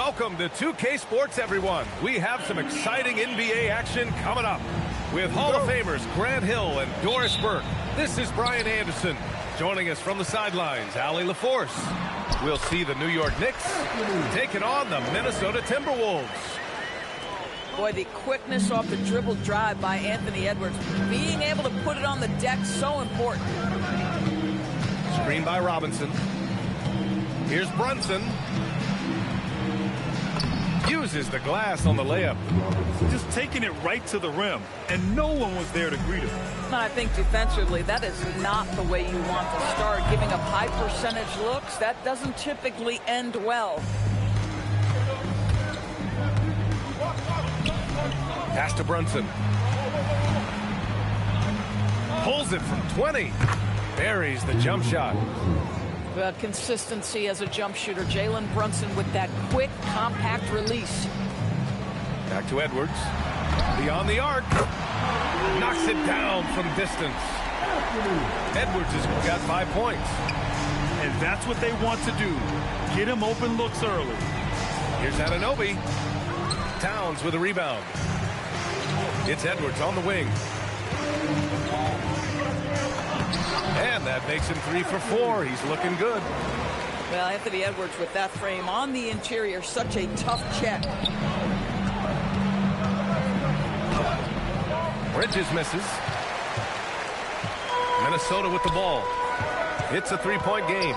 Welcome to 2K Sports, everyone. We have some exciting NBA action coming up with Hall of Famers Grant Hill and Doris Burke. This is Brian Anderson. Joining us from the sidelines, Allie LaForce. We'll see the New York Knicks taking on the Minnesota Timberwolves. Boy, the quickness off the dribble drive by Anthony Edwards. Being able to put it on the deck, so important. Screen by Robinson. Here's Brunson. Uses the glass on the layup. Just taking it right to the rim, and no one was there to greet him. I think defensively, that is not the way you want to start. Giving up high percentage looks, that doesn't typically end well. Pass to Brunson. Pulls it from 20. Buries the jump shot. Consistency as a jump shooter. Jalen Brunson with that quick, compact release. Back to Edwards. Beyond the arc. Knocks it down from distance. Edwards has got 5 points. And that's what they want to do. Get him open looks early. Here's Anunoby. Towns with a rebound. It's Edwards on the wing. And that makes him 3 for 4. He's looking good. Well, Anthony Edwards with that frame on the interior, such a tough check. Bridges misses. Minnesota with the ball. It's a 3-point game.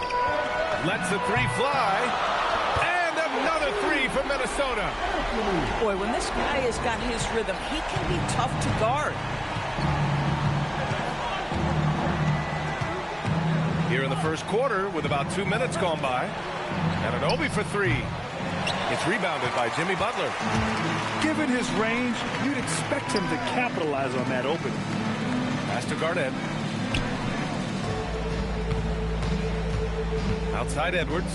Lets the 3 fly. And another 3 for Minnesota. Boy, when this guy has got his rhythm, he can be tough to guard. Here in the first quarter with about 2 minutes gone by. Anunoby for 3. It's rebounded by Jimmy Butler. Given his range, you'd expect him to capitalize on that opening. Pass to Garnett. Outside Edwards.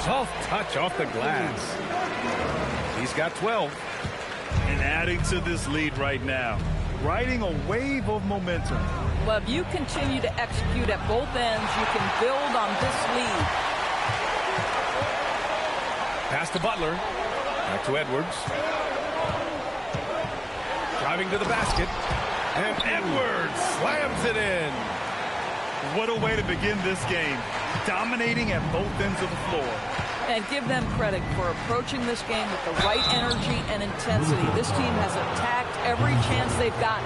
Soft touch off the glass. He's got 12. And adding to this lead right now. Riding a wave of momentum. Well, if you continue to execute at both ends, you can build on this lead. Pass to Butler. Back to Edwards. Driving to the basket. And Edwards slams it in. What a way to begin this game. Dominating at both ends of the floor. And give them credit for approaching this game with the right energy and intensity. This team has attacked every chance they've gotten.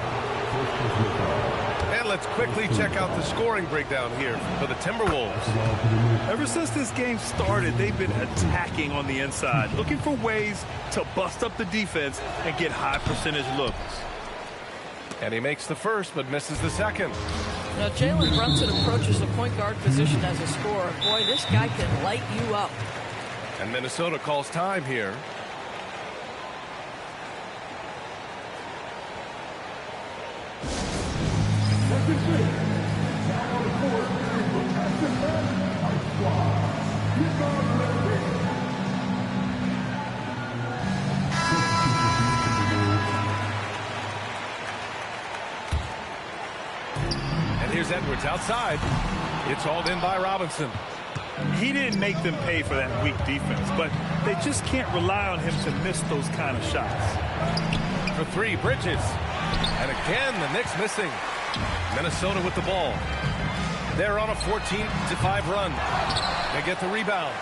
And let's quickly check out the scoring breakdown here for the Timberwolves. Ever since this game started, they've been attacking on the inside, looking for ways to bust up the defense and get high percentage looks. And he makes the first, but misses the second. Now, Jalen Brunson approaches the point guard position as a scorer. Boy, this guy can light you up. And Minnesota calls time here. And here's Edwards outside. It's hauled in by Robinson. He didn't make them pay for that weak defense, but they just can't rely on him to miss those kind of shots. For 3, Bridges. And again, the Knicks missing. Minnesota with the ball. They're on a 14-5 run. They get the rebound.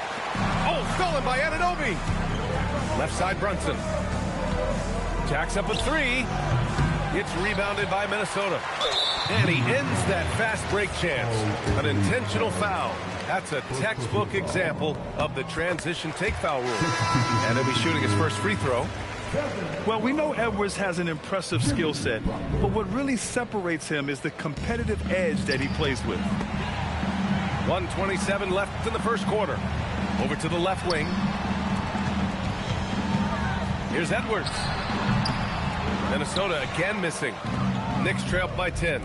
Oh, stolen by Anunoby. Left side, Brunson. Jacks up a 3. It's rebounded by Minnesota. And he ends that fast break chance. An intentional foul. That's a textbook example of the transition take foul rule. And he'll be shooting his first free throw. Well, we know Edwards has an impressive skill set, but what really separates him is the competitive edge that he plays with. 1:27 left in the first quarter. Over to the left wing. Here's Edwards. Minnesota again missing. Knicks trail by 10.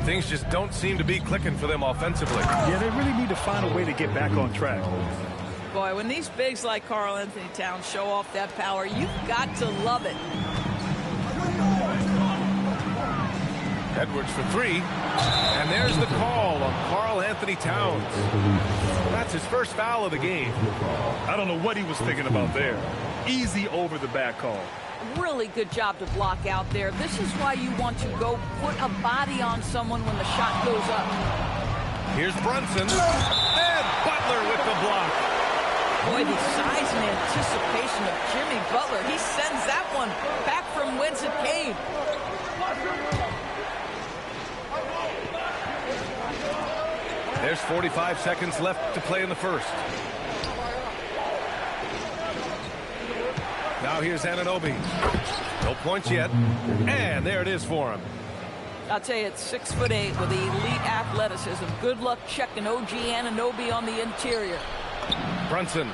Things just don't seem to be clicking for them offensively. Yeah, they really need to find a way to get back on track. Boy, when these bigs like Karl Anthony Towns show off that power, you've got to love it. Edwards for three. And there's the call on Karl-Anthony Towns. That's his first foul of the game. I don't know what he was thinking about there. Easy over the back call. Really good job to block out there. This is why you want to go put a body on someone when the shot goes up. Here's Brunson. And Butler with the block. Boy, the size and anticipation of Jimmy Butler. He sends that one back from whence it came. There's 45 seconds left to play in the first. Now here's Anunoby. No points yet. And there it is for him. I'll tell you, it's 6'8" with elite athleticism. Good luck checking OG Anunoby on the interior. Brunson.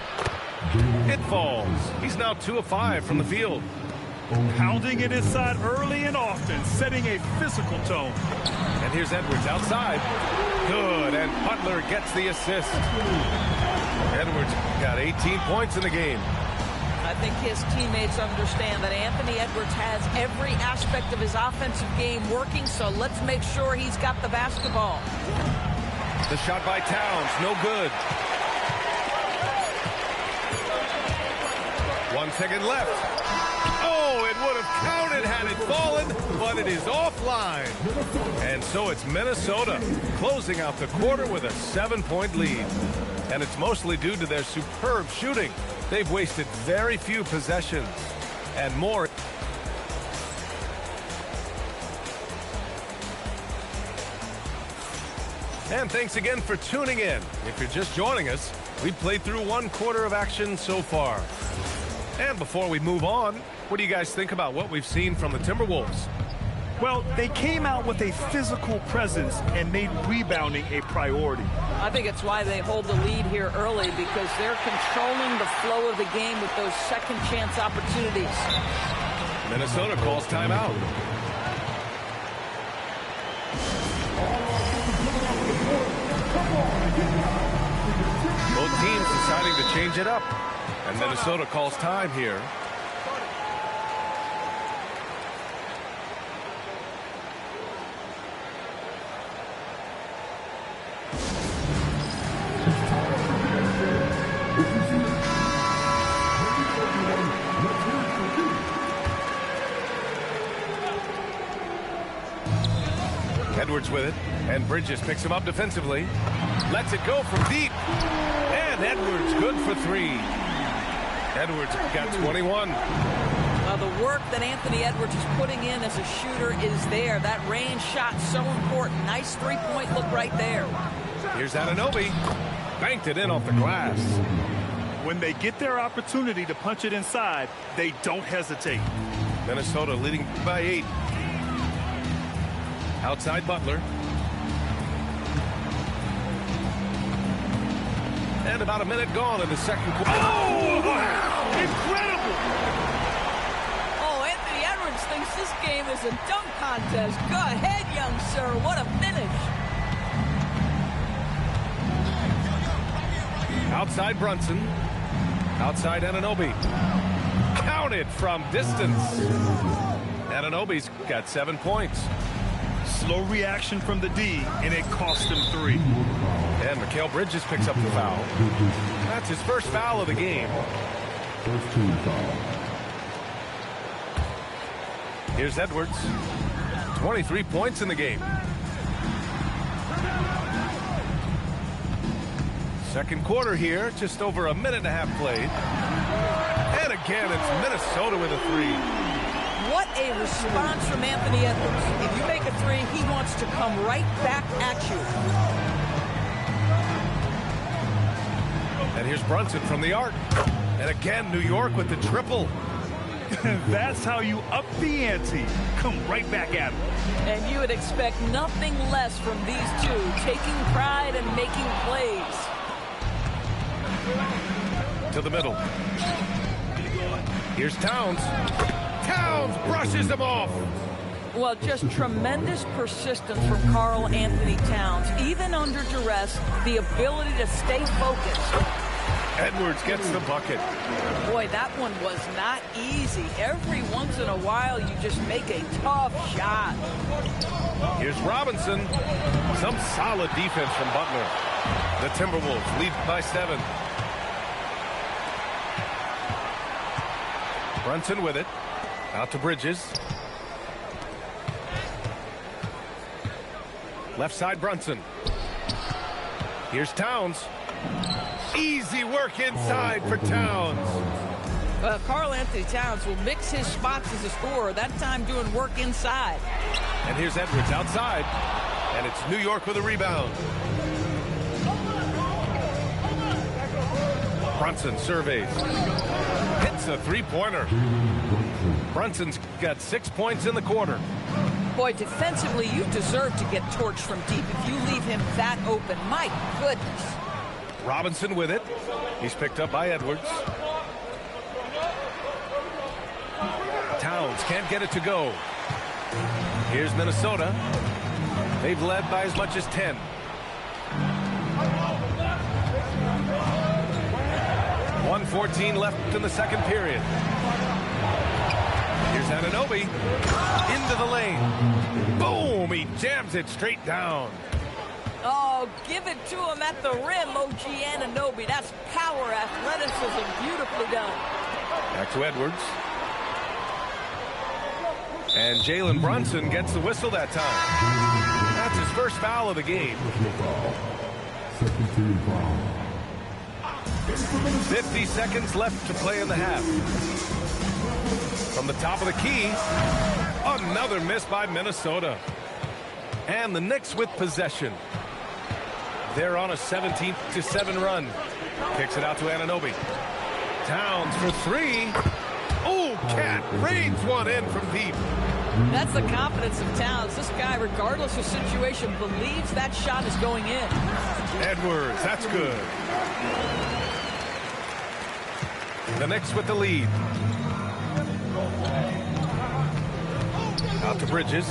It falls. He's now 2 of 5 from the field. Pounding it inside early and often, setting a physical tone. And here's Edwards outside. Good, and Butler gets the assist. Edwards got 18 points in the game. I think his teammates understand that Anthony Edwards has every aspect of his offensive game working, so let's make sure he's got the basketball. The shot by Towns, no good. 1 second left. Oh, it would have counted had it fallen, but it is offline. And so it's Minnesota closing out the quarter with a 7-point lead. And it's mostly due to their superb shooting. They've wasted very few possessions and more. And thanks again for tuning in. If you're just joining us, we've played through 1 quarter of action so far. And before we move on, what do you guys think about what we've seen from the Timberwolves? Well, they came out with a physical presence and made rebounding a priority. I think it's why they hold the lead here early, because they're controlling the flow of the game with those second chance opportunities. Minnesota calls timeout. Both teams deciding to change it up. And Minnesota calls time here. Edwards with it, and Bridges picks him up defensively. Lets it go from deep. And Edwards good for 3. Edwards got 21. The work that Anthony Edwards is putting in as a shooter is there. That range shot so important. Nice three-point look right there. Here's Anunoby. Banked it in off the glass. When they get their opportunity to punch it inside, they don't hesitate. Minnesota leading by 8. Outside Butler. And about a minute gone in the second quarter. Oh, wow! Incredible! Oh, Anthony Edwards thinks this game is a dunk contest. Go ahead, young sir. What a finish. Outside Brunson. Outside Anunoby. Counted from distance. Anunoby's got 7 points. Slow reaction from the D, and it cost him 3. And Mikal Bridges picks up the foul. That's his first foul of the game. First team foul. Here's Edwards. 23 points in the game. Second quarter here, just over a minute and a half played. And again, it's Minnesota with a 3. What a response from Anthony Edwards. If you make a 3, he wants to come right back at you. And here's Brunson from the arc. And again, New York with the triple. That's how you up the ante. Come right back at him. And you would expect nothing less from these two, taking pride and making plays. To the middle. Here's Towns. Towns brushes him off. Well, just tremendous persistence from Karl-Anthony Towns. Even under duress, the ability to stay focused. Edwards gets the bucket. Boy, that one was not easy. Every once in a while, you just make a tough shot. Here's Robinson. Some solid defense from Butler. The Timberwolves lead by 7. Brunson with it. Out to Bridges. Left side Brunson. Here's Towns. Easy work inside for Towns. Karl Anthony Towns will mix his spots as a scorer, that time doing work inside. And here's Edwards outside. And it's New York with a rebound. Brunson surveys. Hits a three-pointer. Brunson's got 6 points in the quarter. Boy, defensively, you deserve to get torched from deep if you leave him that open. My goodness. Robinson with it. He's picked up by Edwards. Towns can't get it to go. Here's Minnesota. They've led by as much as 10. .114 left in the second period. Here's Anunoby. Into the lane. Boom! He jams it straight down. Oh, give it to him at the rim, OG Anunoby. That's power, athleticism, beautifully done. Back to Edwards. And Jalen Brunson gets the whistle that time. That's his first foul of the game. 50 seconds left to play in the half. From the top of the key, another miss by Minnesota. And the Knicks with possession. They're on a 17-7 run. Kicks it out to Anunoby. Towns for 3. Oh, Cat rains one in from deep. That's the confidence of Towns. This guy, regardless of situation, believes that shot is going in. Edwards, that's good. The Knicks with the lead. Out to Bridges.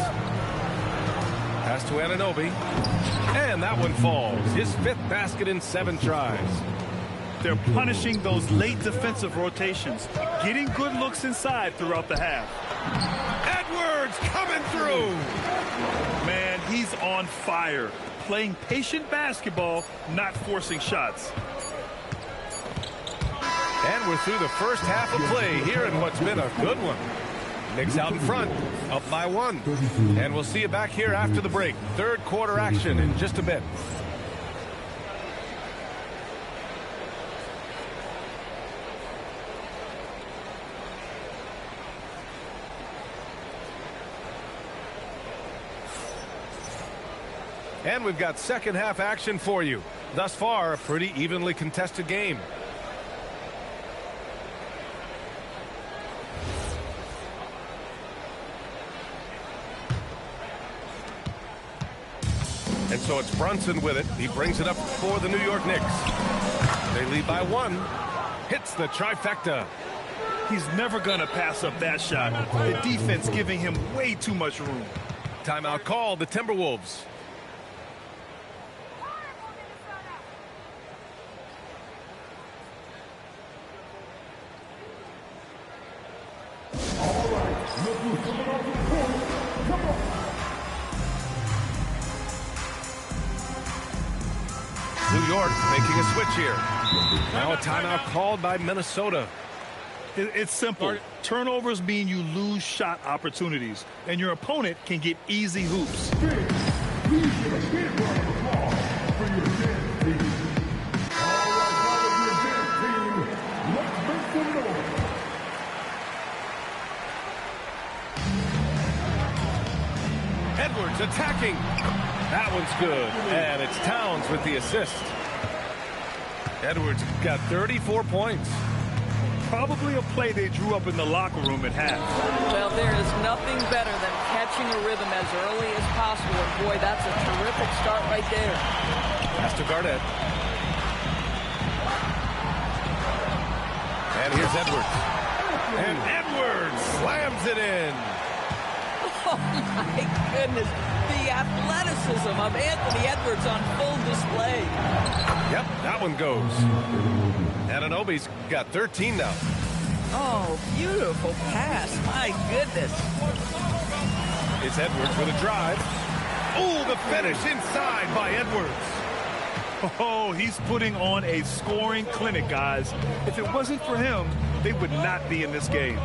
Pass to Anunoby. And that one falls. His 5th basket in 7 tries. They're punishing those late defensive rotations, getting good looks inside throughout the half. Edwards coming through. Man, he's on fire. Playing patient basketball, not forcing shots. And we're through the first half of play here in what's been a good one. Knicks out in front, up by 1. And we'll see you back here after the break. Third quarter action in just a bit. And we've got second half action for you. Thus far, a pretty evenly contested game. And so it's Brunson with it. He brings it up for the New York Knicks. They lead by 1. Hits the trifecta. He's never going to pass up that shot. The defense giving him way too much room. Timeout called, the Timberwolves. New York making a switch here. Now a timeout called by Minnesota. It's simple. Turnovers mean you lose shot opportunities, and your opponent can get easy hoops. Edwards attacking. That one's good. And it's Towns with the assist. Edwards got 34 points. Probably a play they drew up in the locker room at half. Well, there is nothing better than catching a rhythm as early as possible. And boy, that's a terrific start right there. Pass to Garnett. And here's Edwards. And Edwards slams it in. Oh, my goodness. The the athleticism of Anthony Edwards on full display. Yep, that one goes. Anunoby's got 13 now. Oh, beautiful pass. My goodness. It's Edwards with a drive. Oh, the finish inside by Edwards. Oh, he's putting on a scoring clinic, guys. If it wasn't for him, they would not be in this game.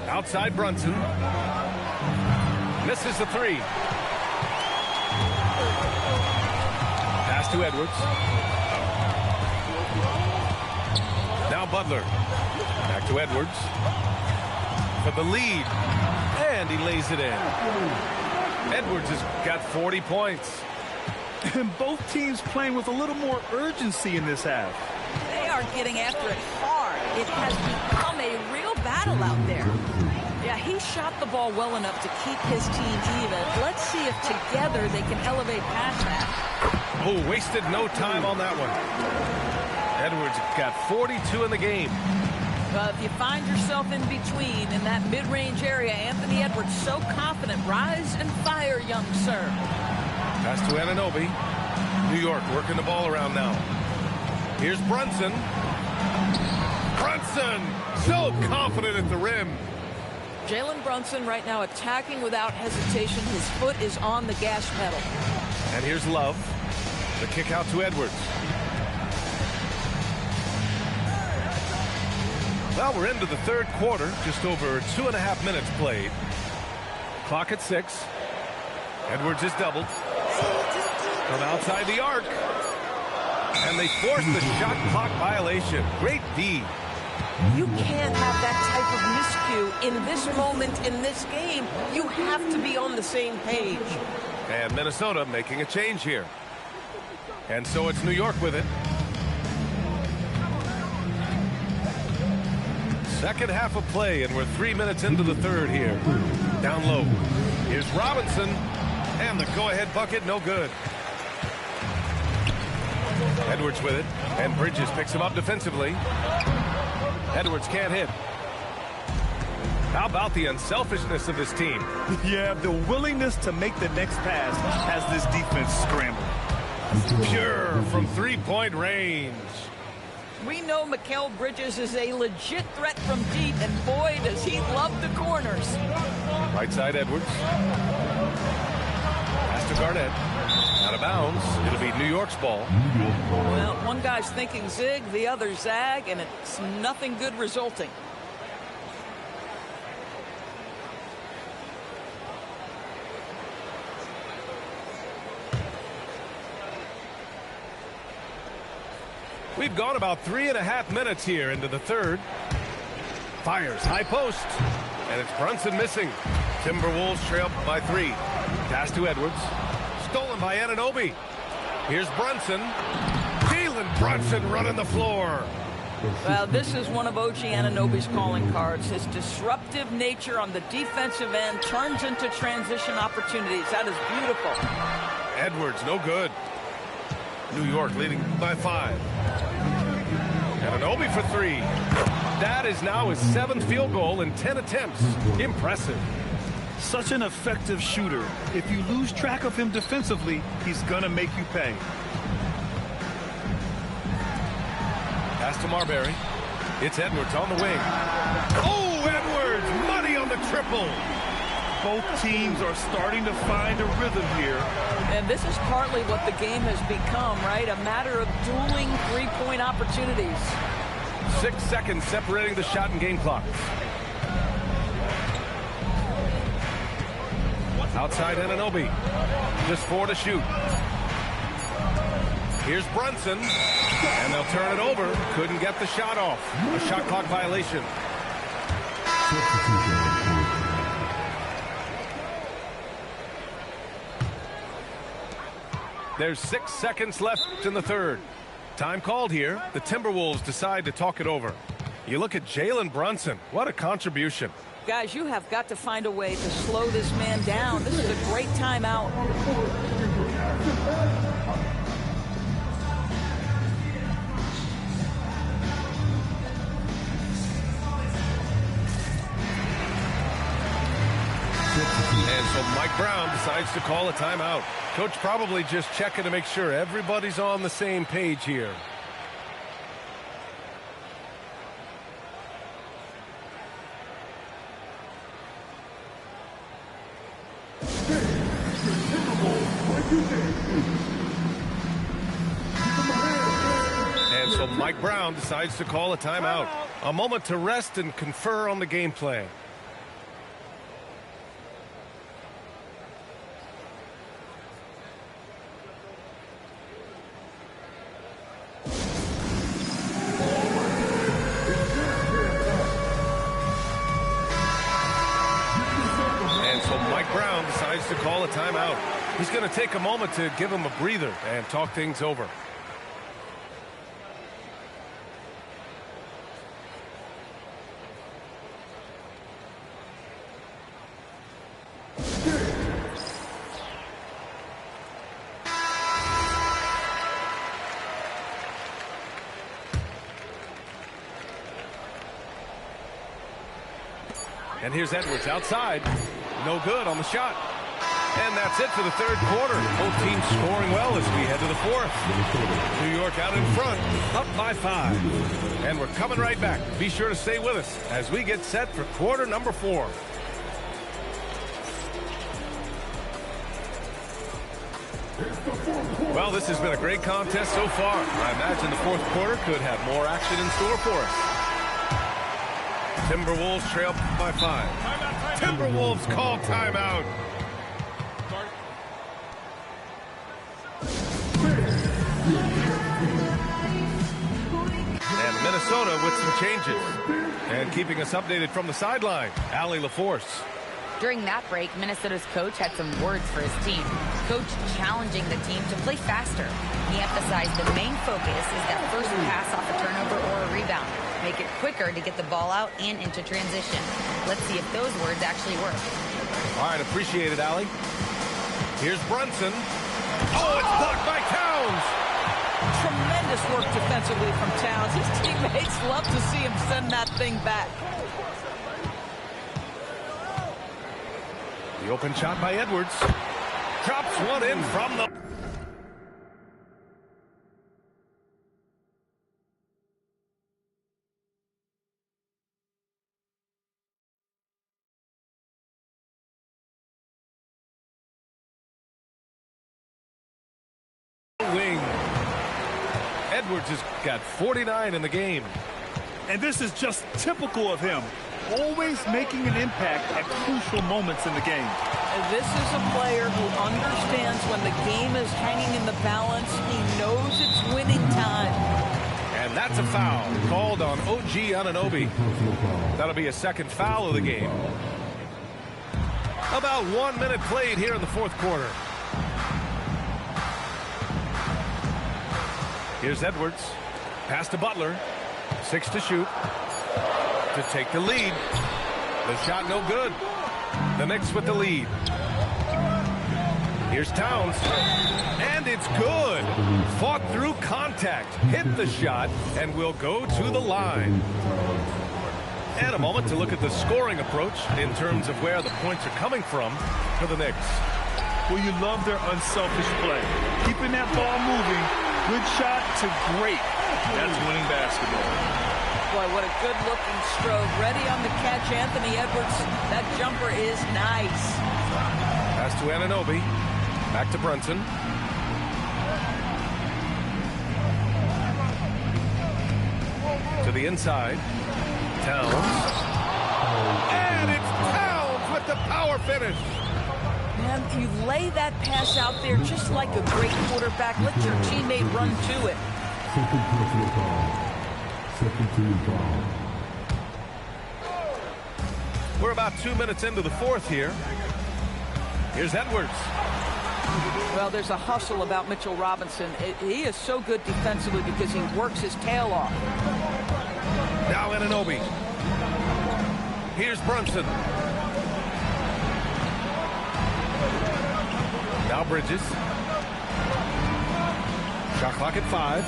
Outside Brunson. Misses the three. Pass to Edwards. Now Butler. Back to Edwards. For the lead. And he lays it in. Edwards has got 40 points. And both teams playing with a little more urgency in this half. They are getting after it hard. It has become a real battle out there. Yeah, he shot the ball well enough to keep his team even. Let's see if together they can elevate past that. Oh, wasted no time on that one. Edwards got 42 in the game. Well, if you find yourself in between in that mid-range area, Anthony Edwards so confident. Rise and fire, young sir. Pass to Anunoby. New York working the ball around now. Here's Brunson. Brunson, so confident at the rim. Jalen Brunson right now attacking without hesitation. His foot is on the gas pedal. And here's Love. The kick out to Edwards. Well, we're into the third quarter. Just over 2.5 minutes played. Clock at 6. Edwards is doubled. From outside the arc. And they force the shot clock violation. Great D. You can't have that type of miscue in this moment in this game. You have to be on the same page. And Minnesota making a change here. And so it's New York with it. Second half of play, and we're 3 minutes into the third here. Down low. Here's Robinson. And the go-ahead bucket, no good. Edwards with it. And Bridges picks him up defensively. Edwards can't hit. How about the unselfishness of this team? Yeah, the willingness to make the next pass has this defense scrambled. Pure from three-point range. We know Mikal Bridges is a legit threat from deep, and boy, does he love the corners. Right side Edwards. Pass to Garnett. Out of bounds. It'll be New York's ball. Well, one guy's thinking zig, the other zag, and it's nothing good resulting. We've gone about 3.5 minutes here into the third. Fires high post. And it's Brunson missing. Timberwolves trail by 3. Pass to Edwards. Stolen by Anunoby. Here's Brunson. Jalen Brunson running the floor. Well, this is one of OG Anunoby's calling cards. His disruptive nature on the defensive end turns into transition opportunities. That is beautiful. Edwards, no good. New York leading by 5. Anunoby for 3. That is now his 7th field goal in 10 attempts. Impressive. Such an effective shooter. If you lose track of him defensively, he's gonna make you pay. Pass to Marbury. It's Edwards on the wing. Oh, Edwards! Money on the triple. Both teams are starting to find a rhythm here. And this is partly what the game has become, right? A matter of dueling three-point opportunities. 6 seconds separating the shot and game clock. Outside Anunoby. Just 4 to shoot. Here's Brunson. And they'll turn it over. Couldn't get the shot off. A shot clock violation. There's 6 seconds left in the third. Time called here. The Timberwolves decide to talk it over. You look at Jalen Brunson. What a contribution. Guys, you have got to find a way to slow this man down. This is a great timeout. so Mike Brown decides to call a timeout. Coach probably just checking to make sure everybody's on the same page here. And so Mike Brown decides to call a timeout. A moment to rest and confer on the game plan. And so Mike Brown decides to call a timeout. He's going to take a moment to give him a breather and talk things over. And here's Edwards outside. No good on the shot. And that's it for the third quarter. Both teams scoring well as we head to the fourth. New York out in front, up by 5. And we're coming right back. Be sure to stay with us as we get set for quarter number 4. Well, this has been a great contest so far. I imagine the fourth quarter could have more action in store for us. Timberwolves trail by 5. Timberwolves call timeout. And Minnesota with some changes. And keeping us updated from the sideline, Allie LaForce. During that break, Minnesota's coach had some words for his team. Coach challenging the team to play faster. He emphasized the main focus is that first pass off a turnover or a rebound. Make it quicker to get the ball out and into transition. Let's see if those words actually work. All right, appreciate it, Allie. Here's Brunson. Oh, it's blocked by Towns. Tremendous work defensively from Towns. His teammates love to see him send that thing back. The open shot by Edwards. Drops one in from the... wing. Edwards has got 49 in the game. And this is just typical of him. Always making an impact at crucial moments in the game. And this is a player who understands when the game is hanging in the balance. He knows it's winning time. And that's a foul called on OG Anunoby. That'll be a second foul of the game. About 1 minute played here in the fourth quarter. Here's Edwards. Pass to Butler. 6 to shoot. To take the lead. The shot no good. The Knicks with the lead. Here's Towns. And it's good. Fought through contact. Hit the shot and will go to the line. And a moment to look at the scoring approach in terms of where the points are coming from for the Knicks. Well, you love their unselfish play. Keeping that ball moving. Good shot to great. That's winning basketball. Boy, what a good-looking stroke. Ready on the catch, Anthony Edwards. That jumper is nice. Pass to Anunoby. Back to Brunson. To the inside. Towns. And it's Towns with the power finish. Man, you lay that pass out there just like a great quarterback. Let your teammate run to it. Second personal foul. Second team foul. We're about 2 minutes into the fourth here. Here's Edwards. Well, there's a hustle about Mitchell Robinson. He is so good defensively because he works his tail off. Now Anunoby. Here's Brunson. Now Bridges. Shot clock at 5.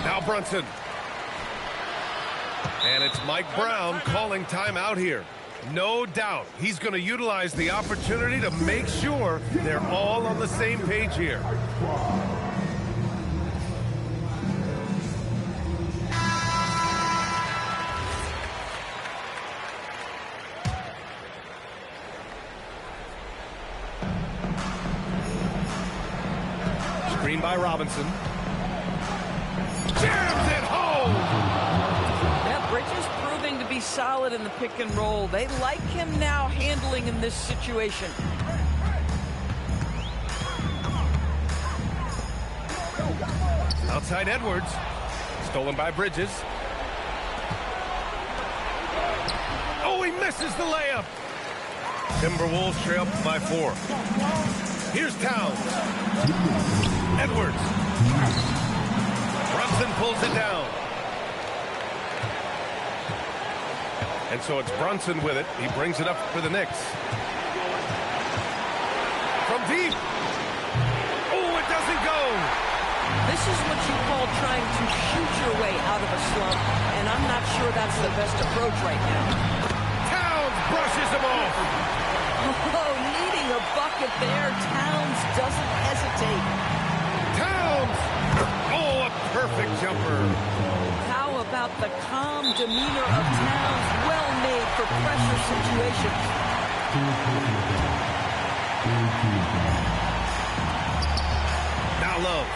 Now Brunson. And it's Mike Brown calling timeout here. No doubt he's going to utilize the opportunity to make sure they're all on the same page here. Screen by Robinson. Jams it home! Yeah, Bridges proving to be solid in the pick and roll. They like him now handling in this situation. Outside Edwards. Stolen by Bridges. Oh, he misses the layup. Timberwolves trail up by 4. Here's Towns. Edwards. Brunson pulls it down. And so it's Brunson with it. He brings it up for the Knicks. From deep. Oh, it doesn't go. This is what you call trying to shoot your way out of a slump, and I'm not sure that's the best approach right now. Towns brushes him off. Oh, needing a bucket there. Towns doesn't hesitate. Towns. Oh, a perfect jumper. How about the calm demeanor of Towns? Well made for pressure situations. Now Love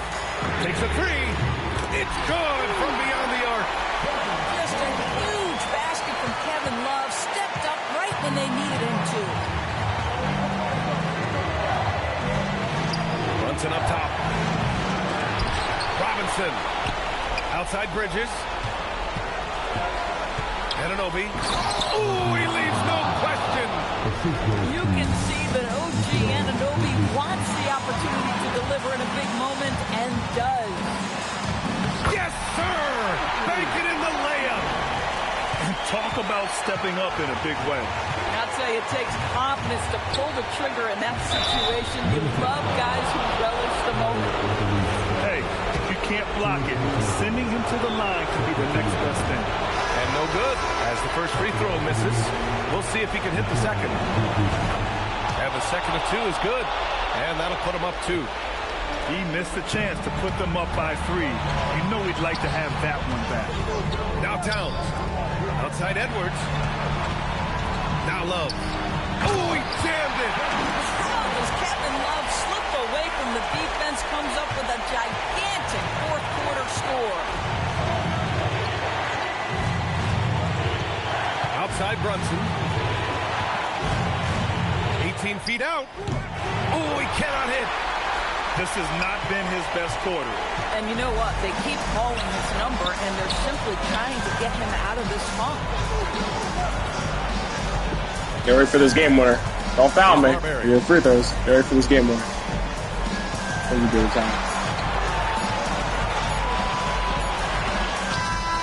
takes a 3. It's good from beyond the arc. Just a huge basket from Kevin Love. Stepped up right when they needed him to. Brunson up top. Robinson. Outside Bridges. Anunoby. Ooh, he leaves no question. You can see that OG Anunoby wants the opportunity to deliver in a big moment and does. Yes, sir! Bank it in the layup. Talk about stepping up in a big way. I'll tell you, it takes confidence to pull the trigger in that situation. You love guys who relish the moment. Hey, if you can't block it, sending him to the line could be the next best thing. And no good, as the first free throw misses. We'll see if he can hit the second. And the second of 2 is good. And that'll put him up 2. He missed the chance to put them up by 3. You know he'd like to have that one back. Now Towns. Outside Edwards. Now Love. Oh, he jammed it. As Kevin Love slipped away from the defense, comes up with a gigantic fourth-quarter score. Outside Brunson. 18 feet out. Oh, he cannot hit. This has not been his best quarter. And you know what? They keep calling his number, and they're simply trying to get him out of this funk. Get ready for this game winner. Don't foul me. You're free throws. Get ready for this game winner. What you do time?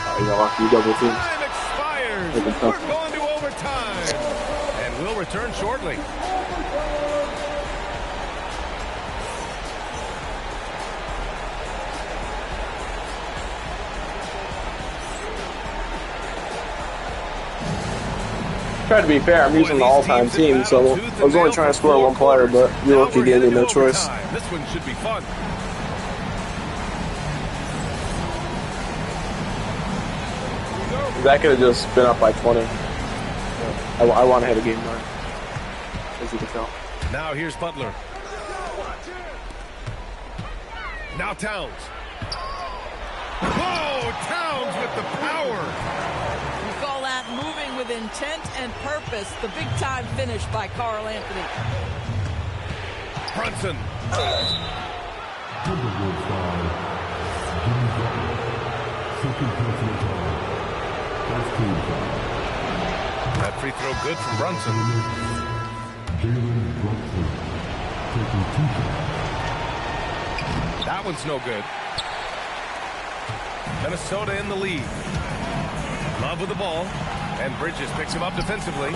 Oh, you got lucky. You double team. Time expires. We're going to overtime. And we'll return shortly. Try to be fair, I'm using the all-time team, so I was only trying to score one player, but your rookie gave me no choice. This one should be fun. That could have just been up by 20. I want to hit a game 9, as you can tell. Now here's Butler. Now Towns. Whoa, Towns with the power. We call that moving with intent and purpose. The big-time finish by Karl Anthony. Brunson. Timberwolves foul. Jimmy Butler. Second personal foul. First team foul. That free throw good from Brunson. Jalen Brunson. Taking 2 fouls. That one's no good. Minnesota in the lead. Love with the ball. And Bridges picks him up defensively.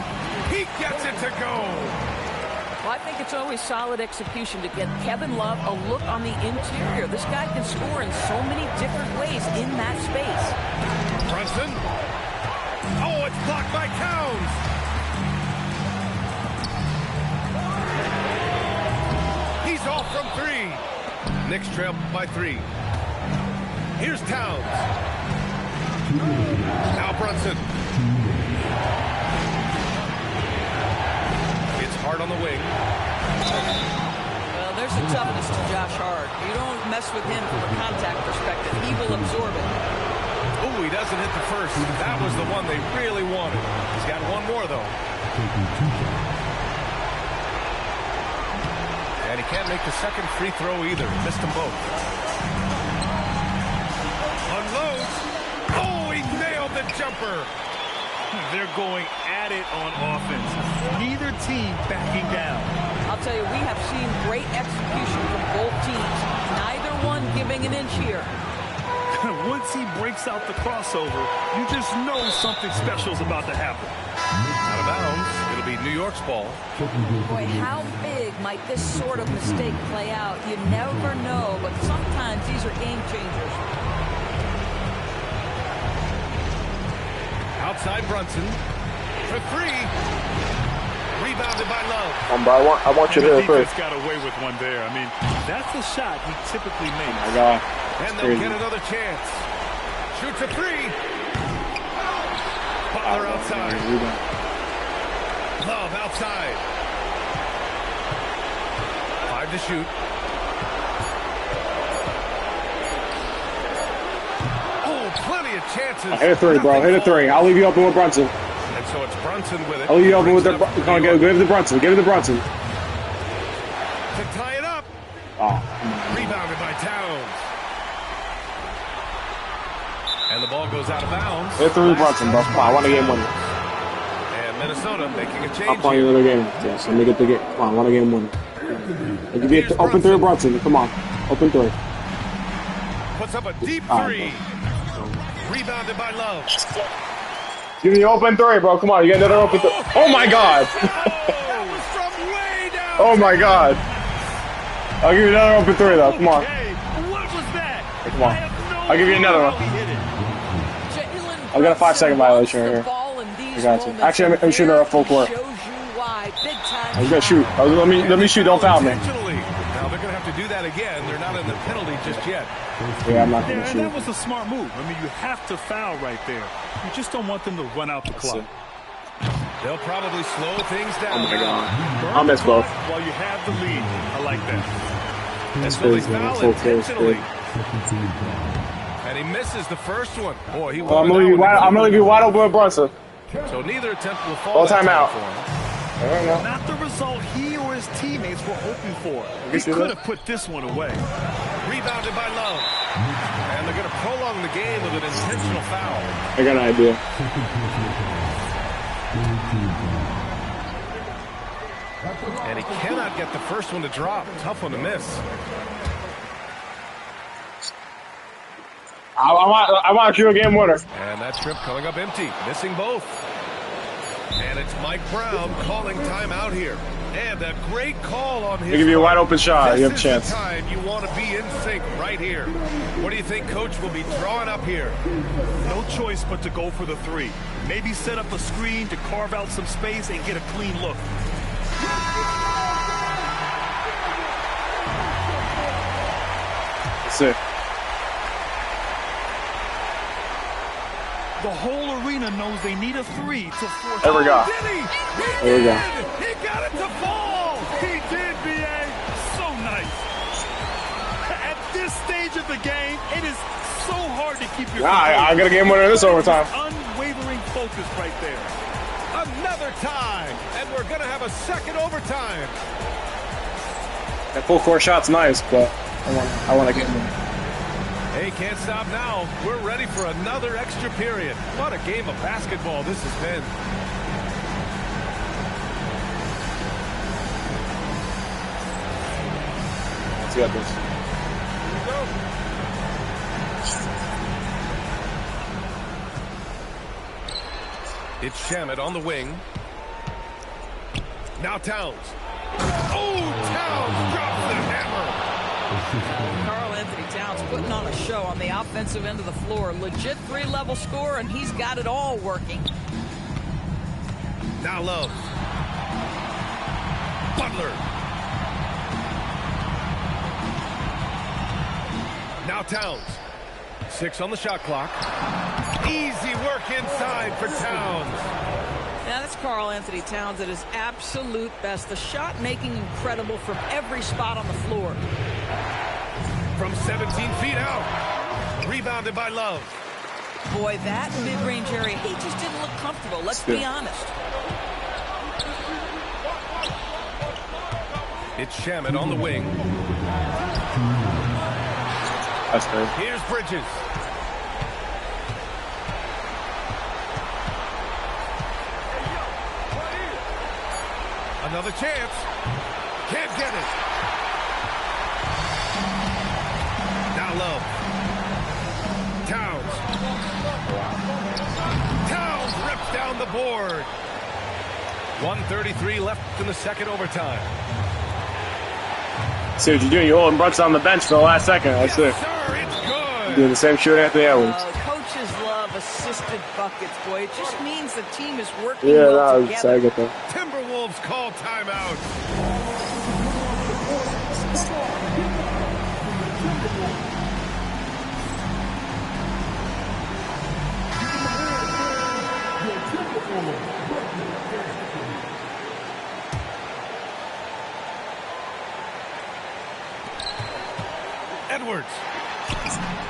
He gets it to go. Well, I think it's always solid execution to get Kevin Love a look on the interior. This guy can score in so many different ways in that space. Brunson. Oh, it's blocked by Towns. from 3. Knicks trail by 3. Here's Towns. Now Brunson. It's Hart on the wing. Well, there's a toughness to Josh Hart. You don't mess with him from a contact perspective. He will absorb it. Oh, he doesn't hit the first. That was the one they really wanted. He's got one more, though. And he can't make the second free throw either. Missed them both. Unloads. Oh, he nailed the jumper. They're going at it on offense. Neither team backing down. I'll tell you, we have seen great execution from both teams. Neither one giving an inch here. Once he breaks out the crossover, you just know something special is about to happen. Out of bounds. It'll be New York's ball. Boy, how big might this sort of mistake play out? You never know, but sometimes these are game changers. Outside Brunson for 3. Rebounded by Love. Bro, I want you The there defense first. got away with one there. I mean, that's a shot he typically makes. Oh my God. And they'll get another chance. Shoots a 3. Butler outside. Love outside. 5 to shoot. Oh, plenty of chances. Hit a 3, bro. Hit a 3. I'll leave you open with Brunson. And so it's Brunson with it. I'll leave you open with the. Brings it up Come on, to New give York it to Brunson. Give it to Brunson. to tie it up. Oh, Rebounded by Towns. And the ball goes out of bounds. hit 3 Brunson, bro. Come on, I want a game winner. And Minnesota making a I'll change play you here. another game. Yes, let me get the game. Come on, I want a game winner. I'll give you an open 3 Brunson. Come on, open 3. Puts up a deep All 3. right, Rebounded by Love. Give me open 3, bro. Come on, you get another open 3. Oh my God. That was from way down. Oh my God. I'll give you another open 3 though. Come on. Hey, what was that? Come on. I have no I'll give you another idea one. how he hit it. Jalen I've got a 5-second violation right here. I got you. Actually, I'm shooting her at full court. Shows you why. Big time. I'm gonna shoot. Let me shoot. Don't foul me. Intentionally. Now they're going to have to do that again. They're not in the penalty just yet. Yeah, I'm not Yeah, gonna and that shoot. was a smart move. I mean, you have to foul right there. You just don't want them to run out the clock. They'll probably slow things Oh down. my God. Burn I'll the miss both. clock while you have the lead. I like that. And so they crazy, man. foul Full close, intentionally. dude. And he misses the first one. Boy, he Well, I'm wanted gonna that leave you one. wide open with Brunson. So neither attempt will fall. All that timeout. for him. I don't know. Not the result he or his teammates were hoping for. He guess you could did. have put this one away. Rebounded by Love. And they're going to prolong the game with an intentional foul. I got an idea. And he cannot get the first one to drop. Tough one to miss. I want you a game winner. And that trip coming up empty. Missing both. And it's Mike Brown calling timeout here. And a great call on his They give you a part. wide open shot. You have a This chance. is the time you want to be in sync right here. What do you think Coach will be drawing up here? No choice but to go for the 3. Maybe set up a screen to carve out some space and get a clean look. That's it. The whole arena knows they need a 3 to force. There we go. Did he? There we go. He got it to fall. He did, B.A. So nice. At this stage of the game, it is so hard to keep your I got a game winner this overtime. unwavering focus right there. Another tie. And we're going to have a second overtime. That full court shot's nice, but I want to get one. Hey, can't stop now. We're ready for another extra period. What a game of basketball this has been. Let's get this. It's Shamet on the wing. Now Towns. Oh, Towns drops the hammer. Karl Anthony Towns putting on a show on the offensive end of the floor. Legit 3-level score, and he's got it all working. Now Love. Butler. Now Towns. 6 on the shot clock. Easy work inside for Towns. Now that's Karl-Anthony Towns at his absolute best. The shot making incredible from every spot on the floor. From 17 feet out. Rebounded by Love. Boy, that mid-range area, he just didn't look comfortable. Let's be honest. It's Shamet on the wing. That's good. Here's Bridges. Another chance. Can't get it. Now Love. Towns. Towns rips down the board. 1:33 left in the second overtime. See what you're doing. You're holding Brunson on the bench for the last second. That's it. Sir, it's good. You're doing the same shit Anthony Edwards. Coaches love assisted buckets, boy. It just means the team is working Yeah, well that's together. I get that. Timberwolves call timeout. Edwards.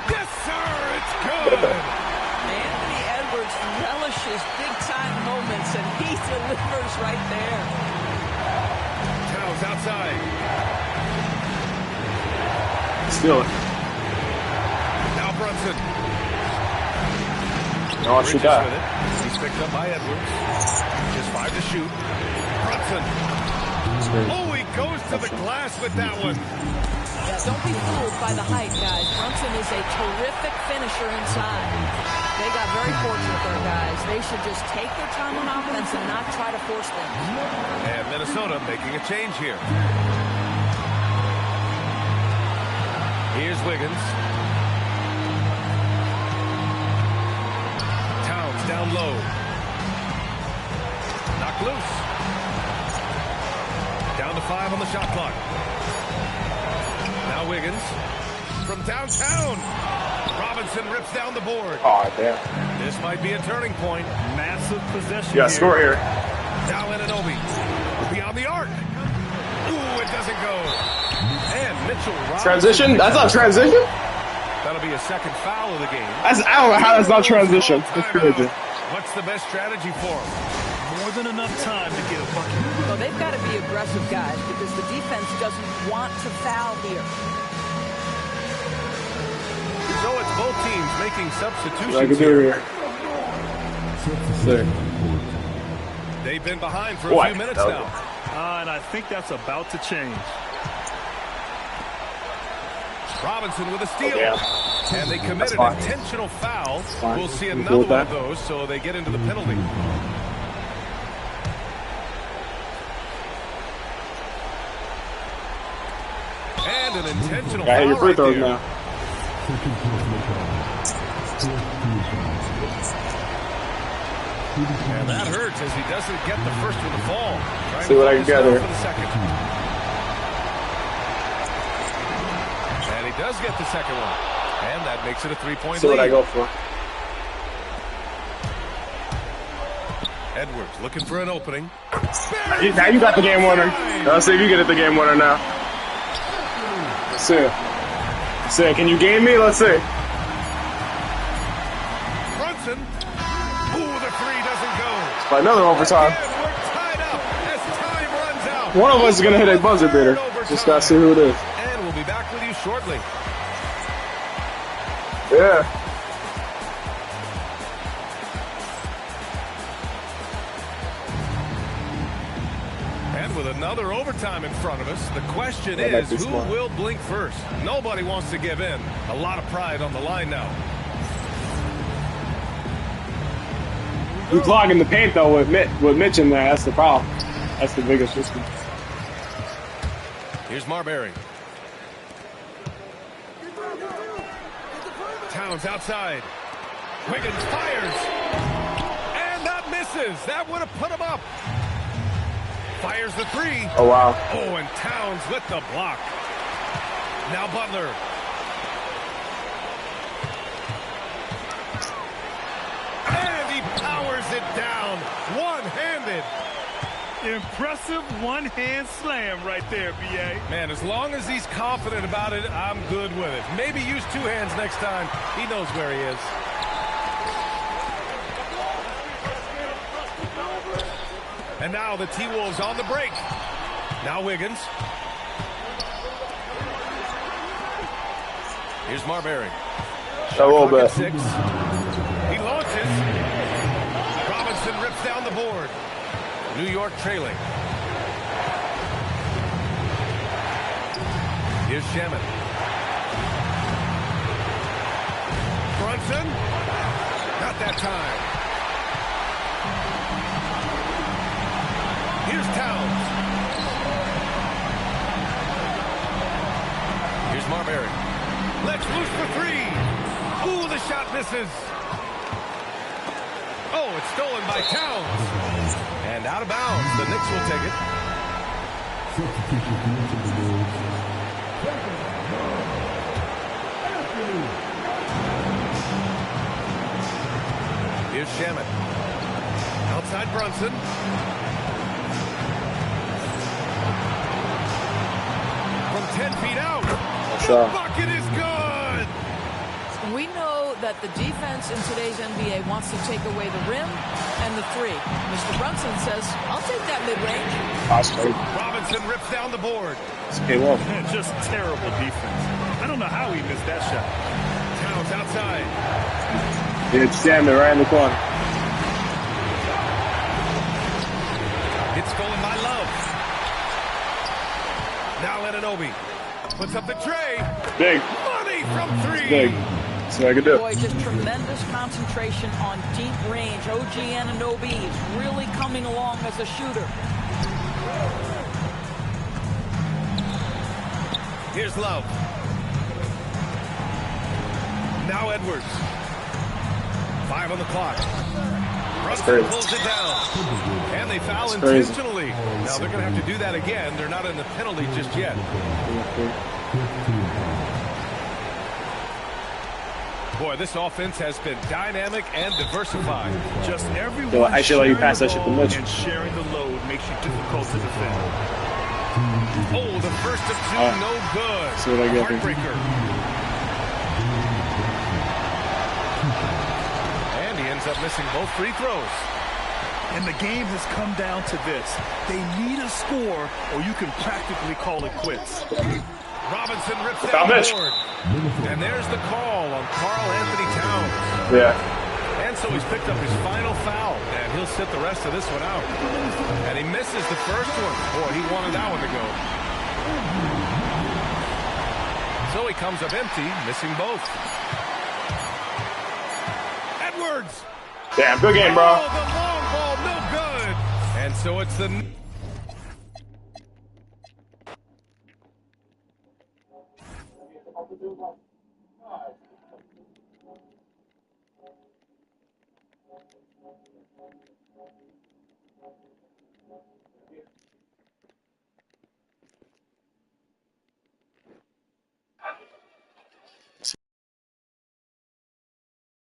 Yes, sir, it's good. Anthony Edwards relishes big-time moments, and he delivers right there. Towns outside. Steal it. Now Brunson. No, shoot Bridges that. with it. He's picked up by Edwards. Just 5 to shoot. Brunson. Oh, he goes to the glass with that one. Yeah, don't be fooled by the height, guys. Brunson is a terrific finisher inside. They got very fortunate there, guys. They should just take their time on offense and not try to force things. And Minnesota making a change here. Here's Wiggins. Towns down low. Knocked loose. Down to 5 on the shot clock. Now Wiggins from downtown. Robinson rips down the board. Oh, damn. This might be a turning point. Massive possession Yeah, here. score here. Now Anunoby. Beyond the arc. Ooh, it doesn't go. And Mitchell Robinson. Transition? That's not transition? That'll be a second foul of the game. I don't know how that's not transition. That's crazy. What's the best strategy for him? More than enough time to get a bucket. Well, they've got to be aggressive, guys, because the defense doesn't want to foul here. So it's both teams making substitutions I can do here. Sick. They've been behind for a few minutes now. And I think that's about to change. Robinson with a steal. Yeah. And they committed fine. intentional foul. Fine. We'll see You cool another with one of that? those, so they get into the penalty. And an intentional Got foul your free right throws there. now. And that hurts as he doesn't get the first one to fall. Trying See to what I focus can get now here. for the second. And he does get the second one. And that makes it a 3-point See lead. what I go for. Edwards looking for an opening. Now you got the game winner. Let's see if you get it the game winner now. Let's see. Let's see. Can you game me? Let's see. Brunson. Ooh, the 3 doesn't go. By another overtime. Again, we're tied up as time runs out. One of us is going to hit a buzzer beater. Just got to see who it is. And we'll be back with you shortly. Yeah. And with another overtime in front of us, the question That might is, be who smart. will blink first? Nobody wants to give in. A lot of pride on the line now. We clogging the paint though with Mitch in there. That's the problem. That's the biggest issue. Here's Marbury. Towns outside. Wiggins fires. And that misses. That would have put him up. Fires the 3. Oh wow. Oh, and Towns with the block. Now Butler. down one-handed. Impressive one-hand slam right there, B.A. Man, as long as he's confident about it, I'm good with it. Maybe use two hands next time. He knows where he is. And now the T-Wolves on the break. Now Wiggins. Here's Marbury. A little bit. 6. He launches. Robinson rips down the board. New York trailing. Here's Shaman. Brunson. Not that time. Here's Towns. Here's Marbury. Let's loose for 3. Ooh, the shot misses. Oh, it's stolen by Towns. And out of bounds. The Knicks will take it. Substitution for the Wolves. Here's Shaman. Outside Brunson. From 10 feet out. The bucket is good. We know that the defense in today's NBA wants to take away the rim and the 3. Mr. Brunson says, I'll take that mid-range. Robinson rips down the board. Just terrible defense. I don't know how he missed that shot. Towns outside. It's standing right in the corner. It's stolen by Love. Now Anunoby puts up the tray. Big. Money from 3. Big. That's what I can do. Boy, just tremendous concentration on deep range. OG Anunoby is really coming along as a shooter. Here's Love. Now Edwards. 5 on the clock. Brunson pulls it down. And they foul intentionally. Now they're going to have to do that again. They're not in the penalty just yet. Boy, this offense has been dynamic and diversified. Just everyone Yo, I should let you pass that shit to Mitch. and sharing the load makes you difficult to defend. Oh, the first of 2, no good. That's what I get. Heartbreaker. And he ends up missing both free throws. And the game has come down to this. They need a score, or you can practically call it quits. Robinson rips down the board. And there's the call on Karl Anthony Towns. Yeah. And so he's picked up his final foul, and he'll sit the rest of this one out. And he misses the first one. Boy, he wanted that one to go. So he comes up empty, missing both. Edwards. Damn, good game, bro. Oh, the long ball, no good. And so it's the...